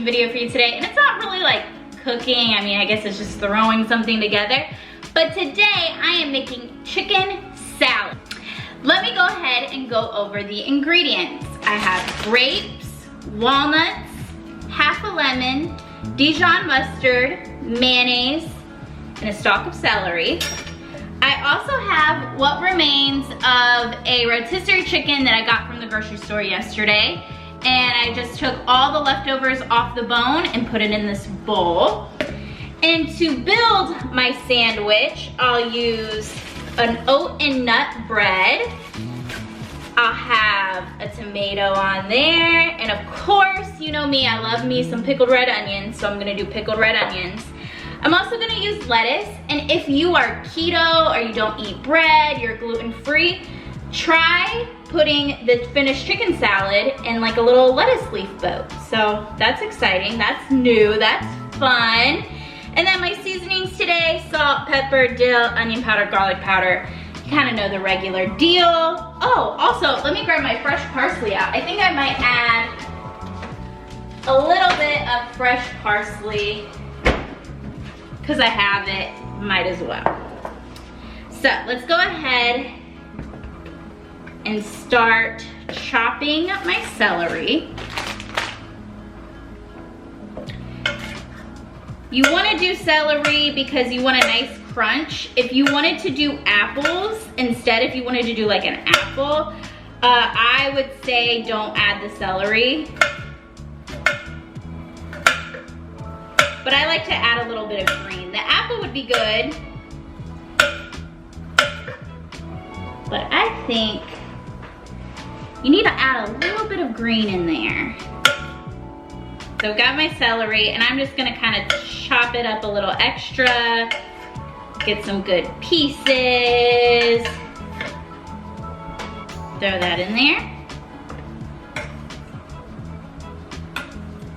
making video for you today, and it's not really like cooking. I mean, I guess it's just throwing something together. But today I am making chicken salad. Let me go ahead and go over the ingredients. I have grapes, walnuts, half a lemon, Dijon mustard, mayonnaise, and a stalk of celery. I also have what remains of a rotisserie chicken that I got from the grocery store yesterday. And I just took all the leftovers off the bone and put it in this bowl. And to build my sandwich, I'll use an oat and nut bread. I'll have a tomato on there. And of course, you know me, I love me some pickled red onions, so I'm gonna do pickled red onions. I'm also gonna use lettuce, and if you are keto or you don't eat bread, you're gluten-free, try putting the finished chicken salad in like a little lettuce leaf boat. So that's exciting, that's new, that's fun. And then my seasonings today, salt, pepper, dill, onion powder, garlic powder. You kind of know the regular deal. Oh, also, let me grab my fresh parsley out. I think I might add a little bit of fresh parsley because I have it, might as well. So let's go ahead and start chopping my celery. You want to do celery because you want a nice crunch. If you wanted to do apples instead, if you wanted to do like an apple, I would say don't add the celery. But I like to add a little bit of green. The apple would be good, but I think you need to add a little bit of green in there. So I've got my celery, and I'm just gonna kind of chop it up a little extra, get some good pieces, throw that in there.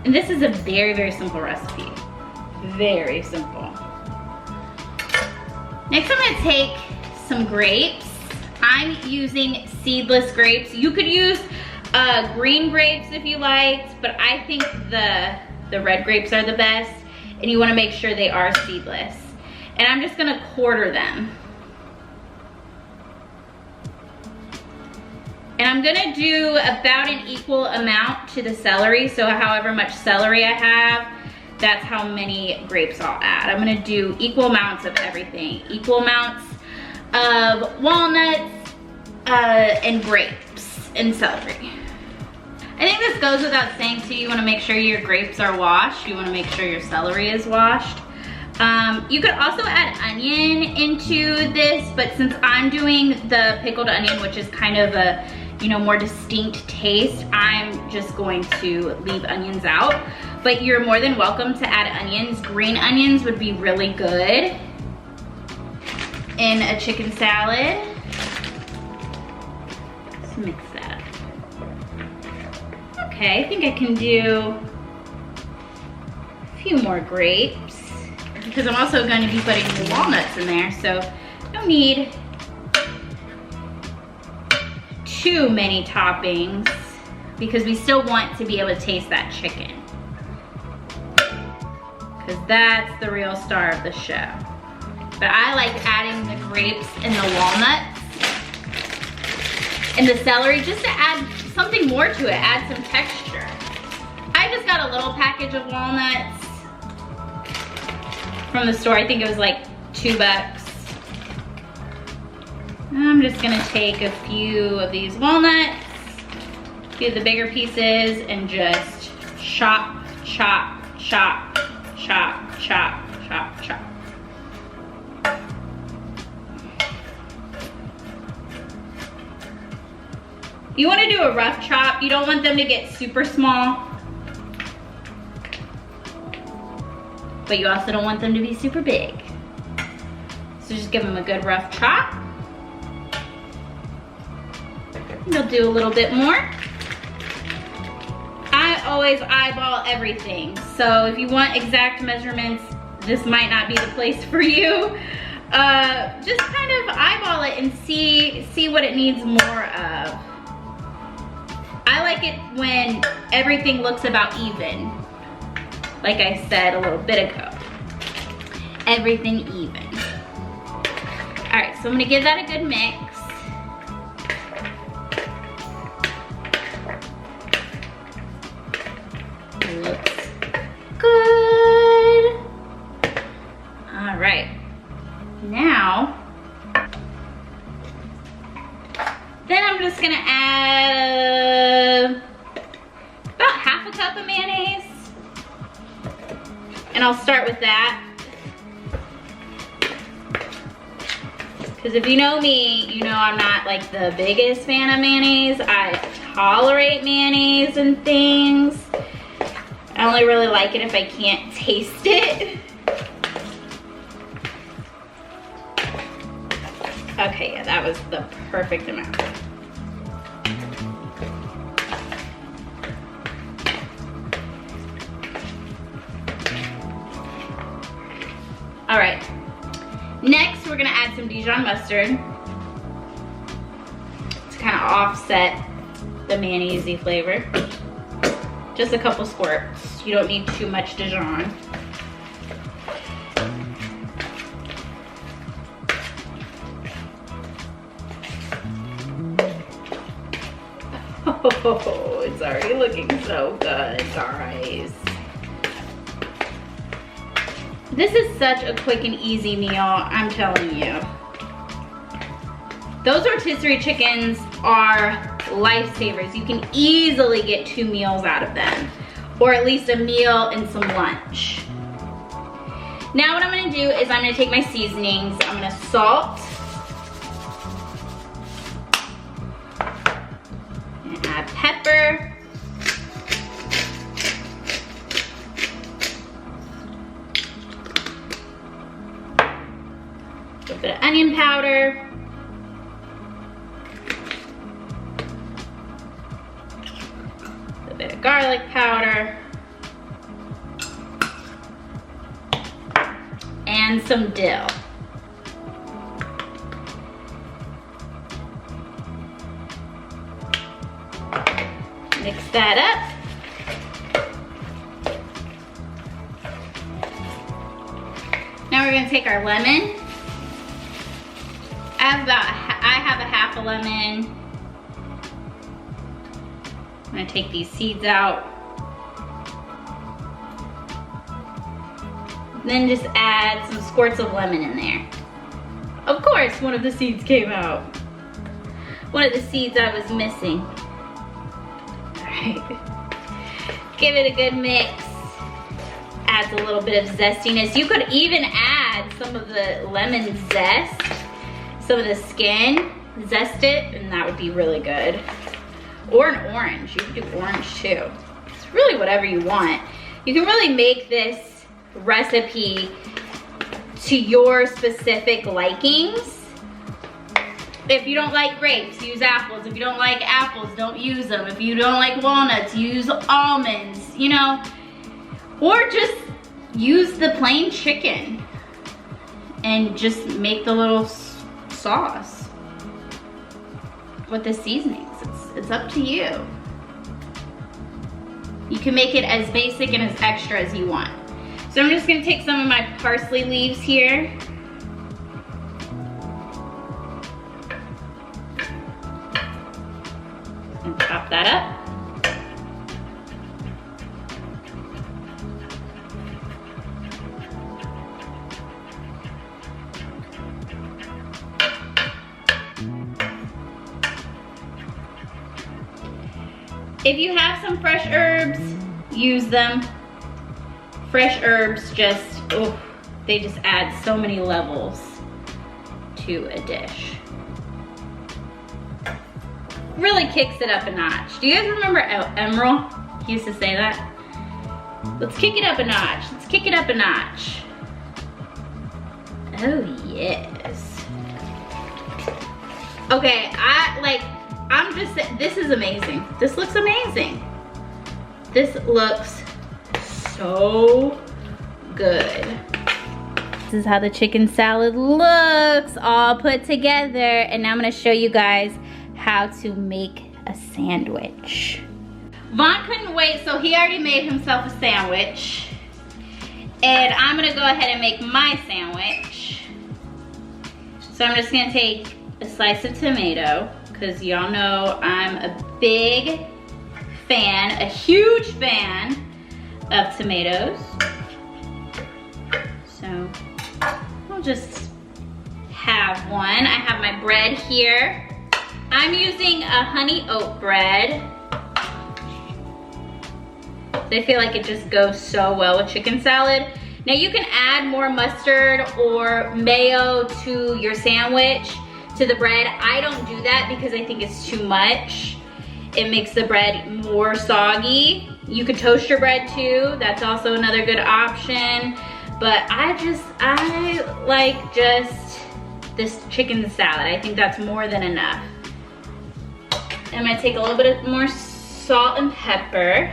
And this is a very, very simple recipe. Very simple. Next I'm gonna take some grapes. I'm using seedless grapes. You could use green grapes if you liked, but I think the red grapes are the best, and you wanna make sure they are seedless. And I'm just gonna quarter them. And I'm gonna do about an equal amount to the celery, so however much celery I have, that's how many grapes I'll add. I'm gonna do equal amounts of everything. Equal amounts of walnuts and grapes and celery. I think this goes without saying too, you wanna make sure your grapes are washed. You wanna make sure your celery is washed. You could also add onion into this, but since I'm doing the pickled onion, which is kind of a, you know, more distinct taste, I'm just going to leave onions out. But you're more than welcome to add onions. Green onions would be really good in a chicken salad. Let's mix that. Okay, I think I can do a few more grapes because I'm also going to be putting the walnuts in there, so don't need too many toppings because we still want to be able to taste that chicken, because that's the real star of the show. But I like adding the grapes and the walnuts and the celery just to add something more to it, add some texture. I just got a little package of walnuts from the store. I think it was like $2. I'm just gonna take a few of these walnuts, a few of the bigger pieces, and just chop, chop, chop, chop, chop, chop, chop. You wanna do a rough chop. You don't want them to get super small, but you also don't want them to be super big. So just give them a good rough chop. You'll do a little bit more. I always eyeball everything. So if you want exact measurements, this might not be the place for you. Just kind of eyeball it and see what it needs more of. I like it when everything looks about even. like I said a little bit ago. Everything even. All right, so I'm gonna give that a good mix. Looks good. All right, now, then I'm just gonna add about half a cup of mayonnaise. And I'll start with that. Because if you know me, you know I'm not like the biggest fan of mayonnaise. I tolerate mayonnaise and things. I only really like it if I can't taste it. Okay, yeah, that was the perfect amount. All right, next we're gonna add some Dijon mustard to kind of offset the mayonnaise-y flavor. Just a couple squirts. You don't need too much Dijon. Oh, it's already looking so good, guys. This is such a quick and easy meal, I'm telling you. Those rotisserie chickens are lifesavers. You can easily get 2 meals out of them, or at least a meal and some lunch. Now what I'm gonna do is I'm gonna take my seasonings. I'm gonna salt, and add pepper, a bit of onion powder, a bit of garlic powder, and some dill. Mix that up. Now we're gonna take our lemon. I have a half a lemon. I'm gonna take these seeds out. Then just add some squirts of lemon in there. Of course, one of the seeds came out. One of the seeds I was missing. All right. Give it a good mix. Adds a little bit of zestiness. You could even add some of the lemon zest, some of the skin, zest it, and that would be really good. Or an orange, you could do orange too. It's really whatever you want. You can really make this recipe to your specific likings. If you don't like grapes, use apples. If you don't like apples, don't use them. If you don't like walnuts, use almonds, you know. Or just use the plain chicken and just make the little sauce with the seasonings. It's up to you. You can make it as basic and as extra as you want. So I'm just gonna take some of my parsley leaves here. And chop that up. If you have some fresh herbs, use them. Fresh herbs just, oh, they just add so many levels to a dish. Really kicks it up a notch. Do you guys remember Emerald? He used to say that. Let's kick it up a notch. Let's kick it up a notch. Oh yes. Okay, I'm just saying, this is amazing. This looks amazing. This looks so good. This is how the chicken salad looks all put together. And now I'm gonna show you guys how to make a sandwich. Vaughn couldn't wait, so he already made himself a sandwich. And I'm gonna go ahead and make my sandwich. So I'm just gonna take a slice of tomato, because y'all know I'm a big fan, a huge fan of tomatoes. So I'll just have one. I have my bread here. I'm using a honey oat bread. I feel like it just goes so well with chicken salad. Now you can add more mustard or mayo to your sandwich, to the bread. I don't do that because I think it's too much. It makes the bread more soggy. You could toast your bread too. That's also another good option. But I like just this chicken salad. I think that's more than enough. I'm gonna take a little bit more salt and pepper.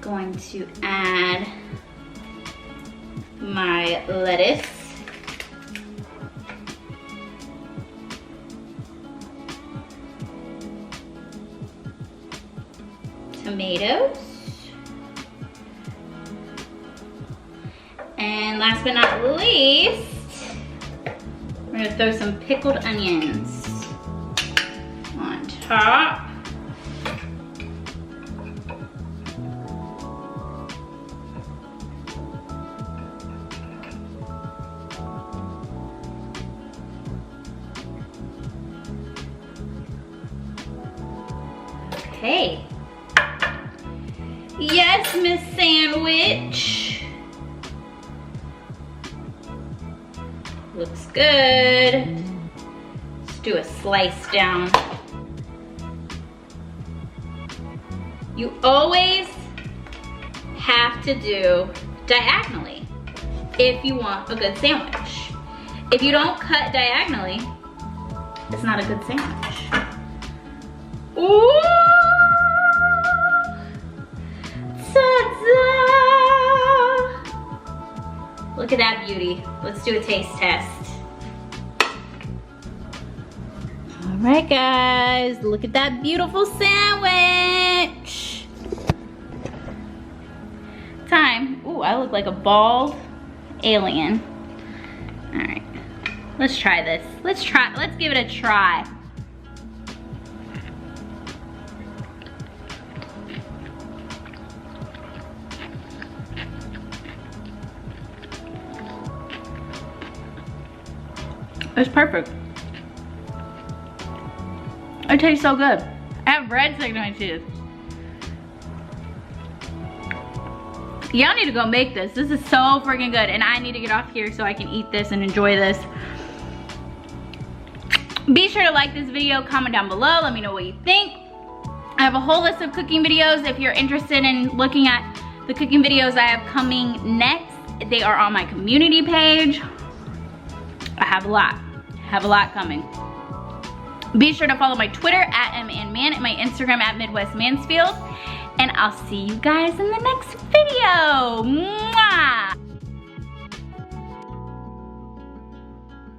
Going to add my lettuce. Tomatoes. And last but not least, we're gonna throw some pickled onions on top. Okay. Yes, Miss Sandwich. Looks good. Let's do a slice down. You always have to do diagonally if you want a good sandwich. If you don't cut diagonally, it's not a good sandwich. Ooh! Ta-da! Look at that beauty. Let's do a taste test. All right, guys, look at that beautiful sandwich. Time. Ooh, I look like a bald alien. All right, let's try this. Let's give it a try. It's perfect. It tastes so good. I have bread sticking to my teeth. Y'all need to go make this. This is so freaking good, and I need to get off here so I can eat this and enjoy this. Be sure to like this video, comment down below, let me know what you think. I have a whole list of cooking videos. If you're interested in looking at the cooking videos I have coming next, they are on my community page. I have a lot coming. Be sure to follow my Twitter at @MannMan and my Instagram at Midwest Mansfield. And I'll see you guys in the next video. Mwah!